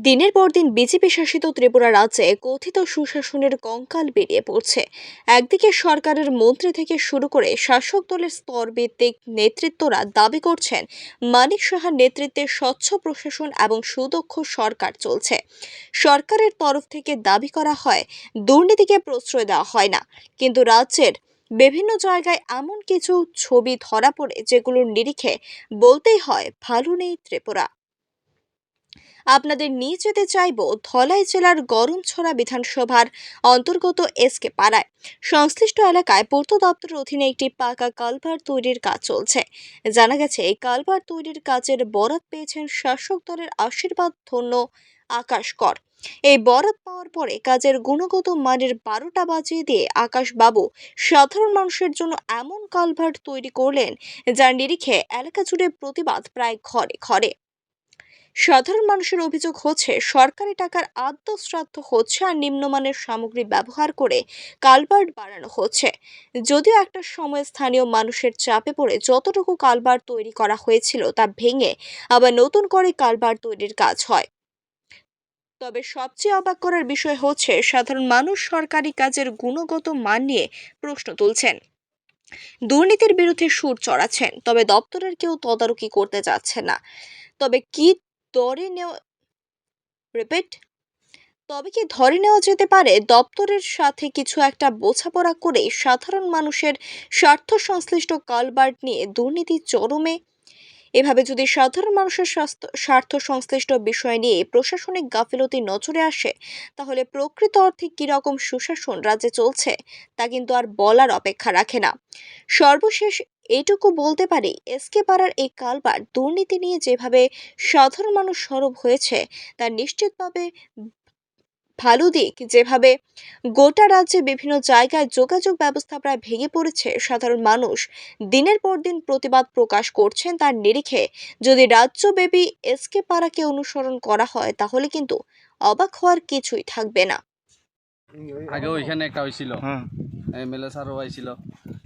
দিনের পর দিন বিজেপি শাসিত ত্রিপুরা রাজ্যে কথিত সুশাসনের কঙ্কাল বেরিয়ে পড়ছে। একদিকে সরকারের মন্ত্রী থেকে শুরু করে শাসক দলের স্তরভিত্তিক নেতৃত্বরা দাবি করছেন মানিক সাহার নেতৃত্বে স্বচ্ছ প্রশাসন এবং সুদক্ষ সরকার চলছে। সরকারের তরফ থেকে দাবি করা হয় দুর্নীতিকে প্রশ্রয় দেওয়া হয় না, কিন্তু রাজ্যের বিভিন্ন জায়গায় এমন কিছু ছবি ধরা পড়ে যেগুলোর নিরিখে বলতেই হয় ভালো নেই ত্রিপুরা। আপনাদের নিয়ে যেতে চাইব ধলাই জেলার গরমছড়া বিধানসভার অন্তর্গত এসকে পাড়ায়। সংশ্লিষ্ট এলাকায় পূর্ত দপ্তরের অধীনে একটি পাকা কালভার্ট তৈরির কাজ চলছে। জানা গেছে এই কালভার্ট তৈরির কাজের বরাত পেয়েছেন শাসক দলের আশীর্বাদ ধন্য আকাশ কর। এই বরাত পাওয়ার পরে কাজের গুণগত মানের 12টা বাজিয়ে দিয়ে আকাশ বাবু সাধারণ মানুষের জন্য এমন কালভার্ট তৈরি করলেন যার নিরিখে এলাকা জুড়ে প্রতিবাদ প্রায় ঘরে ঘরে। সাধারণ মানুষের অভিযোগ হচ্ছে সরকারি টাকার আদ্যশ্রাদ্ধ হচ্ছে আর নিম্নমানের সামগ্রী ব্যবহার করে কালভার্ট বানানো হচ্ছে। যদিও একটা সময় স্থানীয় মানুষের চাপে পড়ে যতটুকু কালভার্ট তৈরি করা হয়েছিল তা ভেঙে আবার নতুন করে কালভার্ট তৈরির কাজ হয়। তবে সবচেয়ে অবাক করার বিষয় হচ্ছে সাধারণ মানুষ সরকারি কাজের গুণগত মান নিয়ে প্রশ্ন তুলছেন, দুর্নীতির বিরুদ্ধে সুর চড়াচ্ছেন, তবে দপ্তরের কেউ তদারকি করতে যাচ্ছে না। তবে কি দরে নেওয়া রিপিট তবে কি ধরে নেওয়া যেতে পারে দপ্তরের সাথে কিছু একটা বোঝাপড়া করে সাধারণ মানুষের স্বার্থ সংশ্লিষ্ট কালভার্ট নিয়ে দুর্নীতি চরমে? এভাবে যদি সাধারণ মানুষের স্বার্থ সংশ্লিষ্ট বিষয় নিয়ে প্রশাসনিক গাফিলতি নজরে আসে, তাহলে প্রকৃত অর্থে কিরকম সুশাসন রাজ্যে চলছে তা কিন্তু আর বলার অপেক্ষা রাখে না। সর্বশেষ এইটুকু বলতে পারি, এসকে পাড়ার এই কালভার্ট দুর্নীতি নিয়ে যেভাবে সাধারণ মানুষ সরব হয়েছে তা নিশ্চিতভাবে ভালো দিক। যেভাবে গোটা রাজ্যে বিভিন্ন জায়গায় যোগাযোগ ব্যবস্থা প্রায় ভেঙে পড়েছে, সাধারণ মানুষ দিনের পর দিন প্রতিবাদ প্রকাশ করছেন, তার নিরিখে যদি রাজ্যব্যাপী এসকে পাড়াকে অনুসরণ করা হয় তাহলে কিন্তু অবাক হওয়ার কিছুই থাকবে না। আগে ওইখানে একটা হয়েছিল, এমএলএ স্যারও হয়েছিল,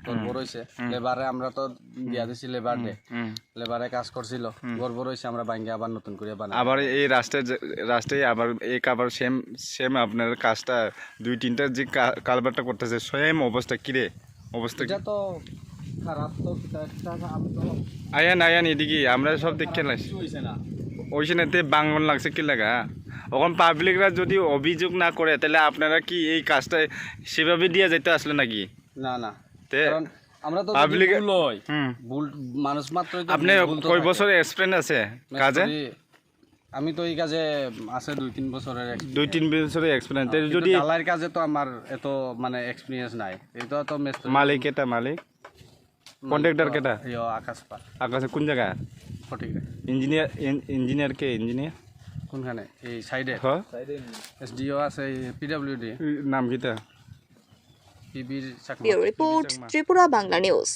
তোর বড় হয়েছে লেবারে, আমরা তো দিয়া দিছি লেবার ডে, লেবারে কাজ করছিল, বড় বড় হয়েছে, আমরা ভাঙ্গে আবার নতুন করে বানাই। আবার এই রাস্তায় আবার এক আবার সেম সেম আপনার কাজটা দুই তিনটা যে কালভারটা করতেছে সেম অবস্থা কিরে অবস্থা এটা তো খারাপ, তো একটা আমি তো আয়ান এদিকে আমরা সব দেখে লাগছি হইছে না ওইখানেতে বাঙ্গন লাগছে কি লাগা। এখন পাবলিকরা যদি অভিযোগ না করে তাহলে আপনারা কি এই কাজটা সেভাবে দিয়ে যেতে আসলে নাকি? না না, তে কারণ আমরা তো পাবলিক ভুল হয়, ভুল মানুষ মাত্রই তো আপনি ভুল তো কয় থাকে। বছরের এক্সপিরিয়েন্স আছে কাজে? আমি তো এই কাজে আছে 2-3 বছরের দুই-তিন বছরের এক্সপিরিয়েন্স। যদি ঢালাইয়ের কাজে তো আমার এত মানে এক্সপিরিয়েন্স নাই। এটা তো মালিক কেটা মালিক কন্ট্রাক্টর কেটা আকাশে কোন জায়গা ফটিক ইঞ্জিনিয়ার কে ইঞ্জিনিয়ার কোনখানে এই সাইডে এসডিও আছে, পিডব্লিউডি নাম কিটা পিবির চাকমা। Report Tripura Bangla news.